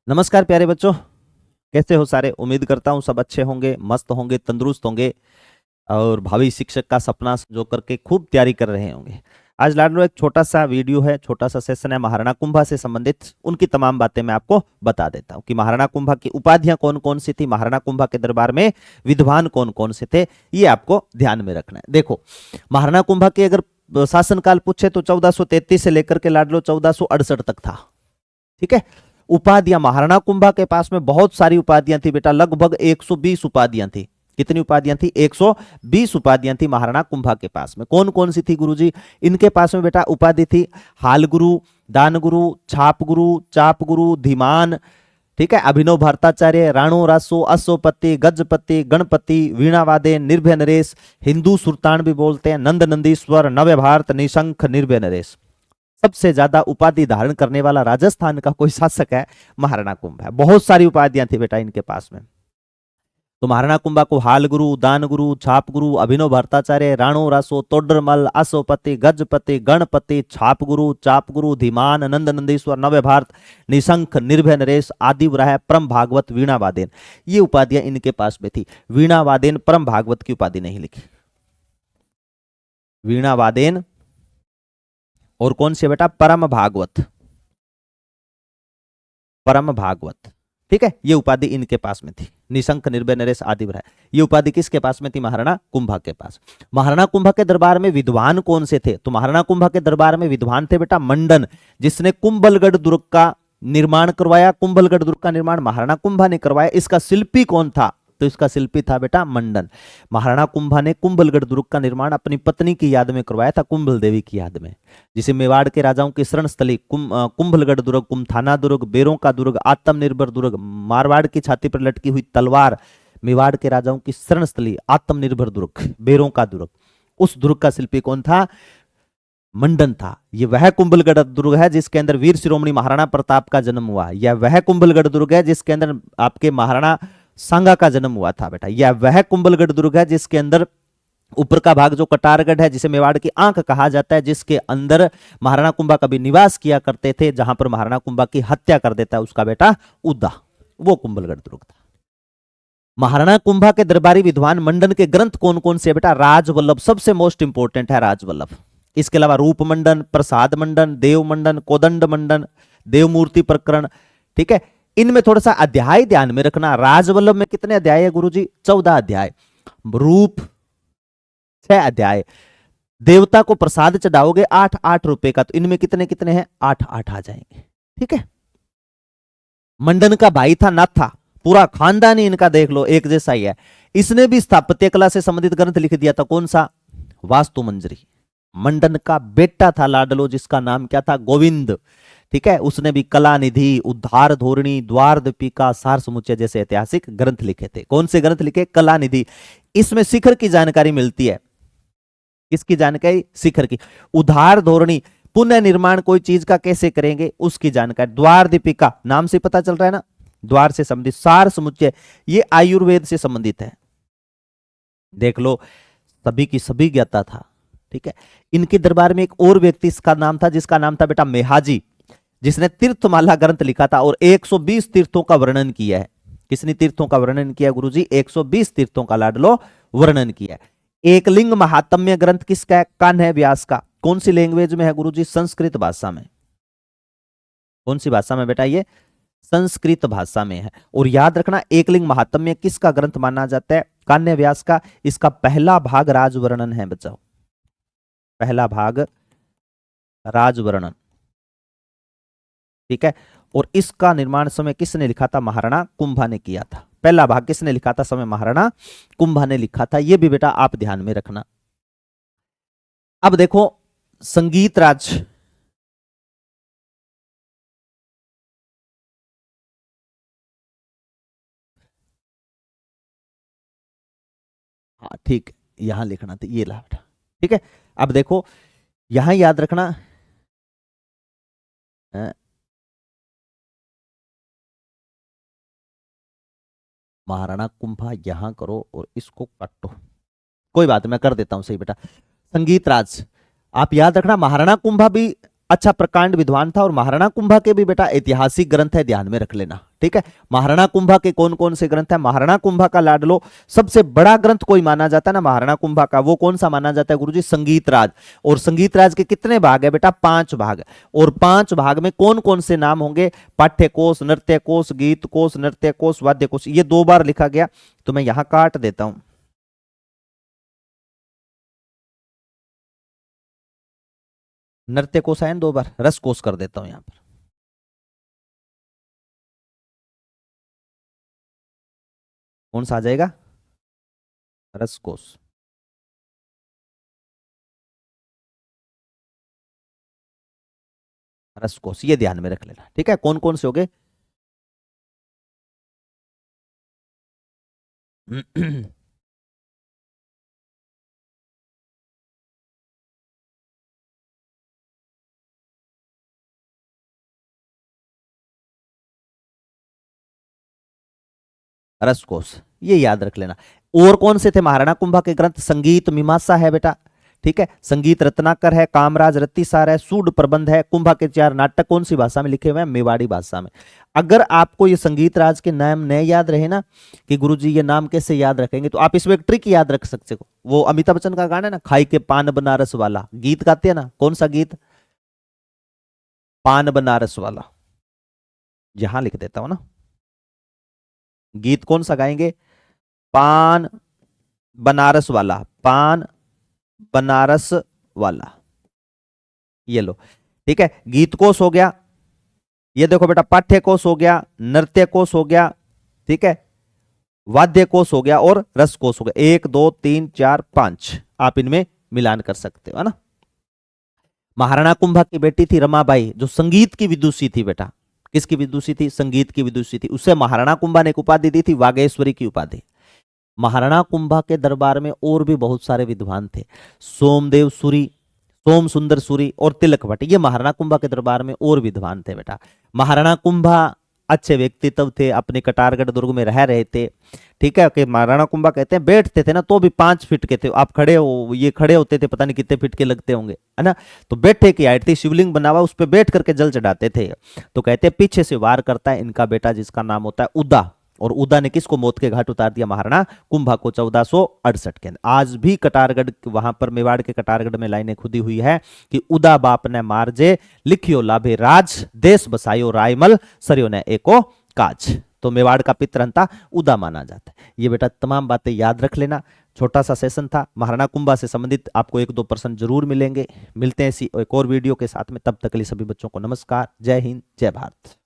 नमस्कार प्यारे बच्चों, कैसे हो सारे। उम्मीद करता हूँ सब अच्छे होंगे, मस्त होंगे, तंदुरुस्त होंगे और भावी शिक्षक का सपना जो करके खूब तैयारी कर रहे होंगे। आज लाडलो एक छोटा सा वीडियो है, छोटा सा सेशन है महाराणा कुंभा से संबंधित। उनकी तमाम बातें मैं आपको बता देता हूँ कि महाराणा कुंभा की उपाधियां कौन कौन सी थी, महाराणा कुंभा के दरबार में विद्वान कौन कौन से थे, ये आपको ध्यान में रखना है। देखो, महाराणा कुंभा के अगर शासनकाल पूछे तो 1433 से लेकर के लाडलो 1468 तक था। ठीक है। उपाधियां महाराणा कुंभा के पास में बहुत सारी उपाधियां थी बेटा, लगभग 120 उपाधियां थी। कितनी उपाधियां थी? 120 उपाधियां थी महाराणा कुंभा के पास में। कौन कौन सी थी गुरुजी? इनके पास में बेटा उपाधि थी हाल गुरु, दान गुरु, छाप गुरु, चाप गुरु, धीमान, ठीक है, अभिनव भट्टाचार्य, राणो रासो, अश्वपति, गजपति, गणपति, वीणावादे, निर्भय नरेश, हिंदू सुल्तान भी बोलते हैं, नंद नंदीश्वर, नव्य भारत, निशंख, निर्भय नरेश। सबसे ज्यादा उपाधि धारण करने वाला राजस्थान का कोई शासक है, महाराणा कुंभा है। बहुत सारी उपाधियां थी बेटा इनके पास में। तो महाराणा कुंभा को हाल गुरु, दान गुरु, छाप गुरु, अभिनव भट्टाचार्य, राणो रासो, तोडरमल, अश्वपति, गजपति, गणपति, छाप गुरु, चाप गुरु, धीमान, नंद नंदीश्वर, नव्य भारत, निशंख, निर्भय नरेश, आदि वराह, परम भागवत, वीणा वादेन, ये उपाधियां इनके पास में थी। वीणा वादेन परम भागवत की उपाधि नहीं लिखी। वीणा वादेन और कौन से बेटा? परम भागवत, परम भागवत। ठीक है, ये उपाधि इनके पास में थी। निशंक, निर्भय नरेश, आदि वराह, ये उपाधि किसके पास में थी? महाराणा कुंभा के पास। महाराणा कुंभा के दरबार में विद्वान कौन से थे? तो महाराणा कुंभा के दरबार में विद्वान थे बेटा मंडन, जिसने कुंभलगढ़ दुर्ग का निर्माण करवाया। कुंभलगढ़ दुर्ग का निर्माण महाराणा कुंभा ने करवाया। इसका शिल्पी कौन था? तो इसका शिल्पी था बेटा मंडन। महाराणा कुंभा ने कुंभलगढ़ दुर्ग का निर्माण अपनी पत्नी की याद में करवाया था, कुंभल देवी की याद में, जिसे मेवाड़ के राजाओं की शरण स्थली कुंभलगढ़ दुर्ग, कुमथाना दुर्ग, बेरों का दुर्ग, आत्मनिर्भर दुर्ग, मारवाड़ की छाती पर लटकी हुई तलवार, मेवाड़ के राजाओं की शरण स्थली आत्मनिर्भर दुर्ग, बेरों का दुर्ग, उस दुर्ग का शिल्पी कौन था? मंडन था। यह वह कुंभलगढ़ दुर्ग है जिसके अंदर वीर शिरोमणि महाराणा प्रताप का जन्म हुआ। यह वह कुंभलगढ़ दुर्ग है जिसके अंदर आपके महाराणा सांगा का जन्म हुआ था बेटा। यह वह कुंभलगढ़ दुर्ग है जिसके अंदर ऊपर का भाग जो कटारगढ़ है, जिसे मेवाड़ की आंख कहा जाता है, जिसके अंदर महाराणा कुंभा कभी निवास किया करते थे, जहां पर महाराणा कुंभा की हत्या कर देता है उसका बेटा उद्दा, वो कुंभलगढ़ दुर्ग था। महाराणा कुंभा के दरबारी विद्वान मंडन के ग्रंथ कौन कौन से? बेटा राजवल्लभ सबसे मोस्ट इंपोर्टेंट है, राजवल्लभ। इसके अलावा रूप मंडन, प्रसाद मंडन, देव मंडन, कोदंड मंडन, देवमूर्ति प्रकरण। ठीक है, इनमें थोड़ा सा अध्याय ध्यान में रखना। राजवल्लभ में कितने अध्याय है गुरुजी? 14 अध्याय। रूप 6 अध्याय। देवता को प्रसाद चढ़ाओगे 8-8 रुपए का, तो इनमें कितने कितने हैं? 8-8 आ जाएंगे। ठीक है। मंडन का भाई था नाथा, पूरा खानदान ही इनका देख लो एक जैसा ही है। इसने भी स्थापत्य कला से संबंधित ग्रंथ लिख दिया था। कौन सा? वास्तु मंजरी। मंडन का बेटा था लाडलो, जिसका नाम क्या था? गोविंद। ठीक है, उसने भी कला निधि, उद्धार धोरणी, द्वार दीपिका, सार समुच्चय जैसे ऐतिहासिक ग्रंथ लिखे थे। कौन से ग्रंथ लिखे? कला निधि। इसमें शिखर की जानकारी मिलती है। किसकी जानकारी? शिखर की। उद्धार धोरणी, पुनः निर्माण कोई चीज का कैसे करेंगे उसकी जानकारी। द्वार दीपिका, नाम से पता चल रहा है ना, द्वार से संबंधित। सार समुच्चय, ये आयुर्वेद से संबंधित है। देख लो, सभी की सभी ज्ञाता था। ठीक है। इनके दरबार में एक और व्यक्ति इसका नाम था, जिसका नाम था बेटा मेहाजी, जिसने तीर्थमाला ग्रंथ लिखा था और 120 तीर्थों का वर्णन किया है। किसने तीर्थों का वर्णन किया गुरुजी? 120 तीर्थों का लाडलो वर्णन किया है। एकलिंग महात्म्य ग्रंथ किसका है? कान्ह व्यास का। कौन सी लैंग्वेज में है गुरुजी? संस्कृत भाषा में। कौन सी भाषा में बेटा? ये संस्कृत भाषा में है। और याद रखना, एकलिंग महात्म्य किसका ग्रंथ माना जाता है? कान्ह व्यास का। इसका पहला भाग राजवर्णन है बच्चों, पहला भाग राजवर्णन। ठीक है। और इसका निर्माण समय किसने लिखा था? महाराणा कुंभा ने किया था। पहला भाग किसने लिखा था? समय महाराणा कुंभा ने लिखा था। यह भी बेटा आप ध्यान में रखना। अब देखो, संगीत राज, हाँ ठीक, यहां लिखना था, ये ला बेटा। ठीक है। अब देखो, यहां याद रखना, महाराणा कुंभा यहां करो और इसको काटो। कोई बात, मैं कर देता हूं सही बेटा। संगीत राज, आप याद रखना, महाराणा कुंभा भी अच्छा प्रकांड विद्वान था। और महाराणा कुंभा के भी बेटा ऐतिहासिक ग्रंथ है, ध्यान में रख लेना, ठीक है। महाराणा कुंभा के कौन कौन से ग्रंथ है? महाराणा कुंभा का लाडलो सबसे बड़ा ग्रंथ कोई माना जाता है ना महाराणा कुंभा का, वो कौन सा माना जाता है गुरुजी? संगीत राज। और संगीत राज के कितने भाग है बेटा? 5 भाग। और 5 भाग में कौन कौन से नाम होंगे? पाठ्य कोश, नृत्य कोश, गीत कोश, नृत्य कोश, वाद्य कोश। ये 2 बार लिखा गया, तो मैं यहां काट देता हूं। नृत्य कोश आयन 2 बार, रस कोश कर देता हूं यहां पर। कौन सा आ जाएगा? रस कोश। रस कोश, ये ध्यान में रख लेना, ठीक है। कौन कौन से हो गए? रस कोश, ये याद रख लेना। और कौन से थे महाराणा कुंभा के ग्रंथ? संगीत मीमांसा है बेटा, ठीक है। संगीत रत्नाकर है, कामराज रत्तीसार है, सूड प्रबंध है। कुंभा के 4 नाटक कौन सी भाषा में लिखे हुए हैं? मेवाड़ी भाषा में। अगर आपको ये संगीत राज के नाम नहीं याद रहे ना कि गुरुजी ये नाम कैसे याद रखेंगे, तो आप इसमें एक ट्रिक याद रख सकते हो। वो अमिताभ बच्चन का गाना है ना, खाई के पान बनारस वाला, गीत गाते हैं ना, कौन सा गीत? पान बनारस वाला। यहां लिख देता हूं ना, गीत कौन सा गाएंगे? पान बनारस वाला, पान बनारस वाला। ये लो, ठीक है। गीत कोश हो गया, ये देखो बेटा, पाठ्य कोश हो गया, नृत्य कोश हो गया, ठीक है, वाद्य कोश हो गया, और रस कोश हो गया। 1 2 3 4 5 आप इनमें मिलान कर सकते हो, है ना। महाराणा कुंभा की बेटी थी रमाबाई, जो संगीत की विदुषी थी बेटा। किसकी विदुषी थी? संगीत की विदुषी थी। उसे महाराणा कुंभा ने एक उपाधि दी थी, वागेश्वरी की उपाधि। महाराणा कुंभा के दरबार में और भी बहुत सारे विद्वान थे, सोमदेव सूरी, सोम सुंदर सूरी और तिलक भट्ट। ये महाराणा कुंभा के दरबार में और विद्वान थे बेटा। महाराणा कुंभा अच्छे व्यक्तित्व थे, अपने कटारगढ़ दुर्ग में रह रहे थे, ठीक है। कि महाराणा कुंभा कहते हैं बैठते थे ना तो भी 5 फीट के थे। आप खड़े हो, ये खड़े होते थे, पता नहीं कितने फीट के लगते होंगे, है ना। तो बैठे की हाइट थी, शिवलिंग बना हुआ, उस पर बैठ करके जल चढ़ाते थे। तो कहते हैं पीछे से वार करता है इनका बेटा, जिसका नाम होता है उदा। और उदा ने किसको मौत के घाट उतार दिया? महाराणा कुंभा को 1468 के। आज भी कटारगढ़, वहां पर मेवाड़ के कटारगढ़ में लाइनें खुदी हुई है कि उदा बाप ने मारजे, लिखियो लाभे राज, देश बसायो रायमल, सरियो ने एको काज। तो मेवाड़ का पितरंता उदा माना जाता है। ये बेटा तमाम बातें याद रख लेना। छोटा सा सेशन था, महाराणा कुंभा से संबंधित आपको 1-2 प्रश्न जरूर मिलेंगे। मिलते हैं इसी एक और वीडियो के साथ में, तब तक के लिए सभी बच्चों को नमस्कार, जय हिंद, जय भारत।